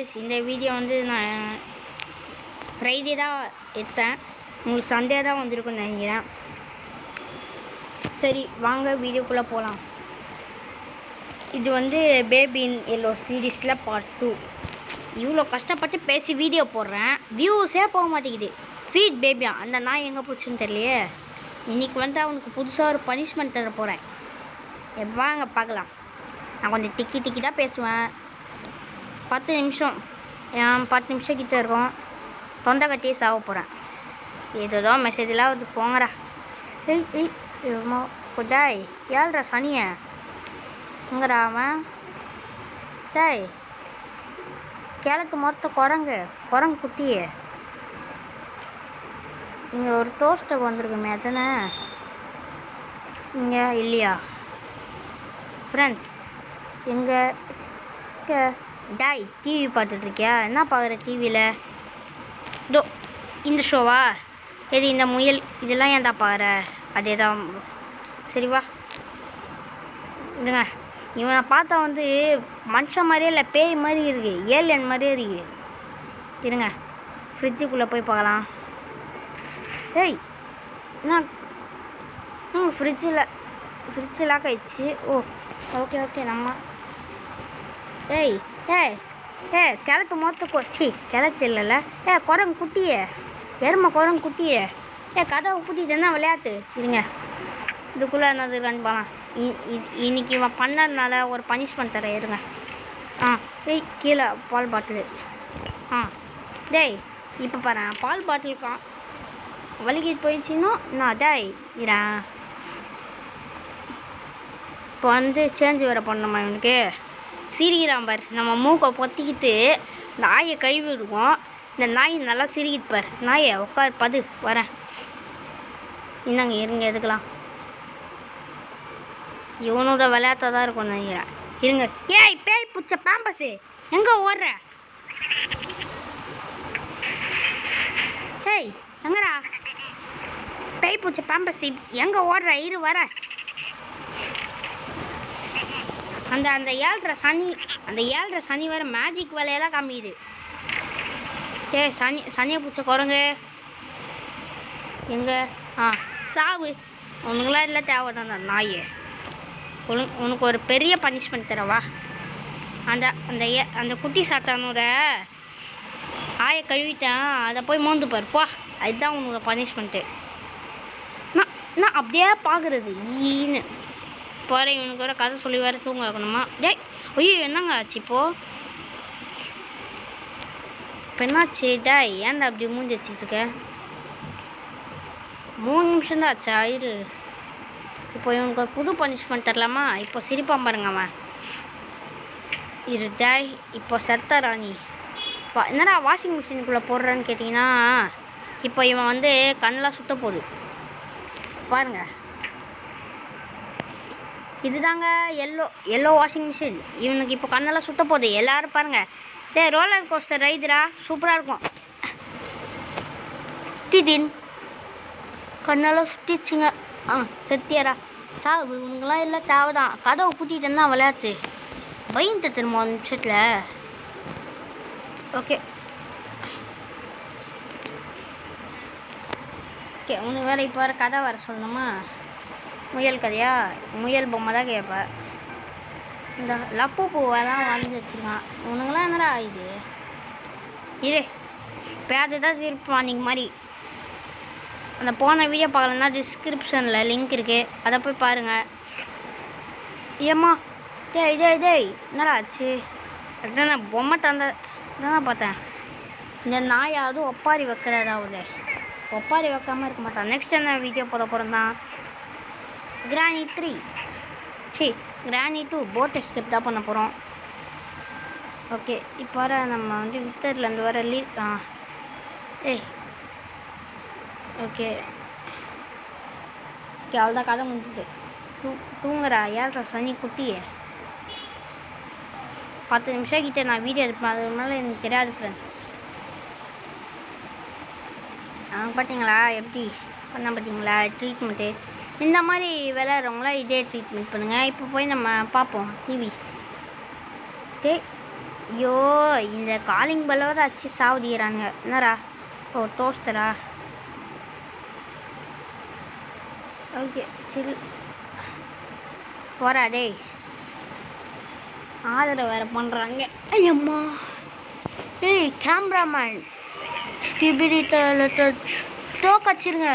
Guys, இந்த video வந்து நான் ஃப்ரைடே தான் எடுத்தேன். உங்களுக்கு சண்டே தான் வந்திருக்குன்னு நினைக்கிறேன். சரி வாங்க வீடியோக்குள்ளே போகலாம். இது வந்து பேபி இன் எல்லோ சீரீஸில் பார்ட் 2. இவ்வளோ கஷ்டப்பட்டு பேசி வீடியோ போடுறேன், வியூஸே போக மாட்டேங்குது. ஃபீட் பேபியா, அந்த நாய் எங்கே போச்சுன்னு தெரியலையே. இன்றைக்கி வந்து அவனுக்கு புதுசாக ஒரு பனிஷ்மெண்ட் தர போகிறேன். வாங்க பார்க்கலாம். நான் கொஞ்சம் டிக்கி தான் பேசுவேன். 10 நிமிஷம் 10 நிமிஷம் கிட்டே இருக்கும். தொண்டை கட்டியே சாக போகிறேன். ஏதோ மெசேஜெலாம் வந்து போங்கடா. டாய் ஏழ்ரா சனிய எங்கடா அவன்? டாய் கிழக்கு மொத்த குரங்கு குட்டியே. இங்கே ஒரு டோஸ்டர் வந்திருக்குமே, அதானே? இங்கே இல்லையா ஃப்ரெண்ட்ஸ்? எங்கே டாய் டிவி பார்த்துட்ருக்கியா? என்ன பார்க்குற டிவியில்? இதோ இந்த ஷோவா? எது இந்த முயல்? இதெல்லாம் ஏன்டா பார்க்குற? அதே தான். சரி வா இருங்க. இவனை பார்த்தா வந்து மனுஷன் மாதிரியே இல்லை, பேய் மாதிரி இருக்குது, ஏலியன் மாதிரியே இருக்குது. இருங்க ஃப்ரிட்ஜுக்குள்ளே போய் பார்க்கலாம். ஏய் என்ன ஃப்ரிட்ஜு லாக் ஆயிடுச்சு. ஓ ஓகே நம்ம ஏய் கிழக்கு மொத்த கொச்சி கிழக்கு இல்லைல்ல. குரங்கு குட்டியே, எருமை குரங்கு குட்டியே. கதவை பூட்டிட்டு என்ன விளையாட்டு? இருங்க இதுக்குள்ளே என்னது ரன் பண்ணலாம். இன்னைக்கு இவன் பண்ணதுனால ஒரு பனிஷ்மெண்ட் தரேன். இருங்க. கீழே பால் பாட்டிலு. டேய் இப்போ பாரு, பால் பாட்டிலுக்கான் வலிக்கிட்டு போயிடுச்சின்னா நான் டாய் இரேன். இப்போ வந்து சேஞ்ச் வேறு பண்ணணுமா இவனுக்கு? சிரிக்கிறான் பார். நம்ம மூக்கை பொத்திக்கிட்டு நாயை கழுவி விடுவோம். இந்த நாய் நல்லா சிரிக்கிட்டு பார். நாயை உட்கார் பது வரேன். என்னங்க இருங்க எடுக்கலாம். இவனோட விளையாட்டாக தான் இருக்கும்னு நினைக்கிறேன். இருங்க. ஏய் பேய் புச்ச பேம்பஸு எங்கே ஓடுற? ஏய் எங்கடா பேய் பூச்ச பேம்பஸ் எங்கே ஓடுற? இரு வர. அந்த ஏழ்ரை சனி வேறு மேஜிக் வேலையெல்லாம் காமிக்குது. சனியை பூச்ச குரங்கு எங்கே? சாவு. உனக்குலாம் இல்லை தேவை தான் அந்த நாயே. உனக்கு ஒரு பெரிய பனிஷ்மெண்ட் தரவா. அந்த குட்டி சாத்தானோட ஆயை கழுவிட்டேன், அதை போய் மோந்து பாரு போ. அதுதான் உனக்கு பனிஷ்மெண்ட்டு. நான் அப்படியே பார்க்குறது ஈன்னு போகிறேன். இவனுக்கு வேறு கதை சொல்லி வேறு தூங்க வைக்கணுமா? டேய் ஐயோ என்னங்க ஆச்சு இப்போது? இப்போ என்னாச்சு? டாய் ஏன்டா அப்படி மூஞ்சி வச்சுட்ருக்க? 3 நிமிஷம் தான் ஆச்சா? இரு. இப்போ இவனுக்கு ஒரு புது பனிஷ்மெண்ட் தரலாமா? இப்போ சிரிப்பான் பாருங்க அவன். இரு டாய் இப்போ செத்த ராணி. என்னடா வாஷிங் மிஷினுக்குள்ளே போடுறான்னு கேட்டிங்கன்னா, இப்போ இவன் வந்து கண்ணெலாம் சுத்த போகுது பாருங்க. இதுதாங்க எல்லோ வாஷிங் மிஷின். இவனுக்கு இப்போ கண்ணெல்லாம் சுத்த போகுது. எல்லோரும் பாருங்கள். ரோலர் கோஸ்டர் ரைடுரா, சூப்பராக இருக்கும். திடீன் கண்ணெல்லாம் சுற்றிச்சுங்க. செத்தியாரா சாவு. உனக்குலாம் இல்லை தேவைதான். கதவை பூட்டிட்டேன்னா விளையாட்டு பயந்து திரும்ப 1 நிமிஷத்தில். ஓகே உனக்கு வேறு இப்போ வேறு கதை வர சொல்லணுமா? முயல் கதையா? முயல் பொம்மை தான் கேட்பேன். இந்த லப்பு பூவெல்லாம் வளைஞ்சி வச்சுருக்கான். உனக்குலாம் என்னடா இது? இரு பேது தான் இருப்பான் நீங்கள் மாதிரி. அந்த போன வீடியோ பார்க்கலன்னா டிஸ்கிரிப்ஷனில் லிங்க் இருக்குது, அதை போய் பாருங்கள். ஏம்மா டேய் என்னடா ஆச்சு? அதுதான் நான் பொம்மை தானே பார்த்தேன். இந்த நாயாவது ஒப்பாரி வைக்கிறதாவது ஒப்பாரி வைக்காமல் இருக்க மாட்டான். நெக்ஸ்ட் என்ன வீடியோ போட போகிறோம்னா கிராணி 3 கிராணி 2 போட் எஸ்கேப் தான் பண்ண போகிறோம். ஓகே இப்போ வர நம்ம வந்து வித்தர்லேருந்து வர ஓகே அவ்வளோதான் கதை முடிஞ்சுது. தூங்குறா ஏழ்ரை சனி குட்டியே. 10 நிமிஷம் கிட்டே நான் வீடியோ எடுப்பேன், அது மேலே எனக்கு தெரியாது ஃப்ரெண்ட்ஸ். பார்த்தீங்களா எப்படி பண்ண? பார்த்தீங்களா ட்ரீட்மெண்ட்டு? இந்த மாதிரி விளையாடுறவங்களாம் இதே ட்ரீட்மெண்ட் பண்ணுங்கள். இப்போ போய் நம்ம பார்ப்போம் டிவி. ஓகே ஐயோ இந்த காலிங் பெல்லோட அச்சு சாவடிக்கிறாங்க. என்னடா ஓ டோஸ்டரா? ஓகே சில் போறா டேய். ஆதரவு வேறு பண்ணுறாங்க. ஐயம்மா ஏய் கேமராமேன் ஸ்கிபிரிட்ட தோக்கச்சிருங்க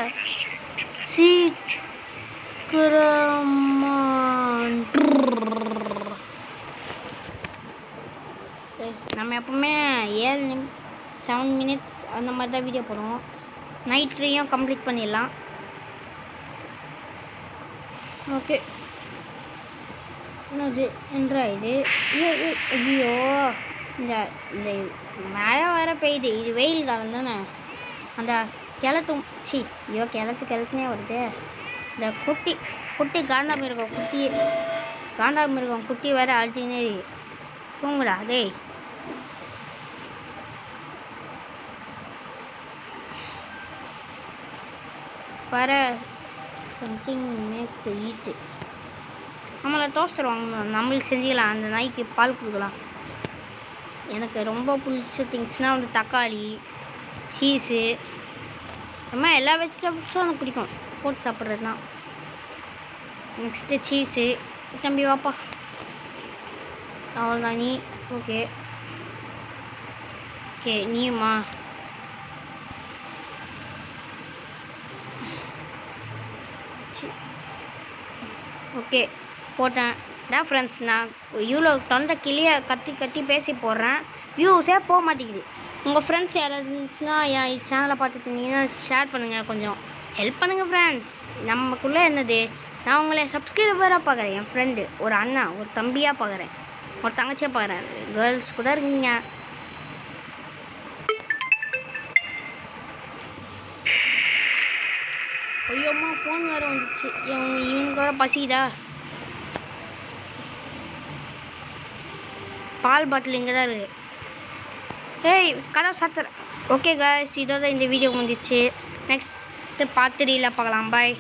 சீக்கிரமா. நம்ம எப்பவுமே 7 மினிட்ஸ் அந்த மாதிரி தான் வீடியோ போடுவோம். நைட்லேயும் கம்ப்ளீட் பண்ணிடலாம். ஓகே என்னது என்றா இது? ஐயோ இந்த இந்த மழை வர பெய்யுது. இது வெயில் காலம் தானே. அந்த கிழத்தும் ஐயோ கிழத்துனே வருது. இந்த குட்டி காண்டாமிருகம் குட்டி வேற அழுத்தினே தூங்குடா டேய். வர சம்திங் மேக் ஈட்டு. நம்மளை டோஸ்டர் வாங்கணும், நம்மளுக்கு செஞ்சுக்கலாம். அந்த நாய்க்கு பால் கொடுக்கலாம். எனக்கு ரொம்ப பிடிச்ச திங்ஸ்னால் வந்து தக்காளி, சீஸு, அம்மா எல்லா வெஜிடபிள்ஸும் எனக்கு பிடிக்கும் போட்டு சாப்பிட்றது தான். Next cheese. தம்பி வாப்பா. அவ்வளோதான் நீ. ஓகே நீயுமா? ஓகே போட்டேன். தான் ஃப்ரெண்ட்ஸ் நான் இவ்வளோ தொண்டை கிளியை கத்தி பேசி போடுறேன். வியூஸே போக மாட்டேங்குது. உங்கள் ஃப்ரெண்ட்ஸ் யாராவது இருந்துச்சுன்னா என் சேனலை பார்த்துட்டிங்கன்னா ஷேர் பண்ணுங்கள், கொஞ்சம் ஹெல்ப் பண்ணுங்கள் ஃப்ரெண்ட்ஸ். நமக்குள்ளே என்னது, நான் உங்களை சப்ஸ்கிரைபராக பார்க்குறேன். என் ஃப்ரெண்டு ஒரு அண்ணா ஒரு தம்பியாக பார்க்குறேன், ஒரு தங்கச்சியாக பார்க்குறேன். கேர்ள்ஸ் கூட இருக்கீங்க. ஐயோம்மா ஃபோன் வேறு வந்துச்சு. இவனுக்கு வேறு பசிக்குதா? பால் பாட்டில் இங்கே தான் இருக்குது. ஏய் கதவை சாத்துற. ஓகே காய்ஸ், இதோட இந்த வீடியோ முடிஞ்சிச்சு. நெக்ஸ்ட்டு பார்ட் 3 பார்க்கலாம். பாய்.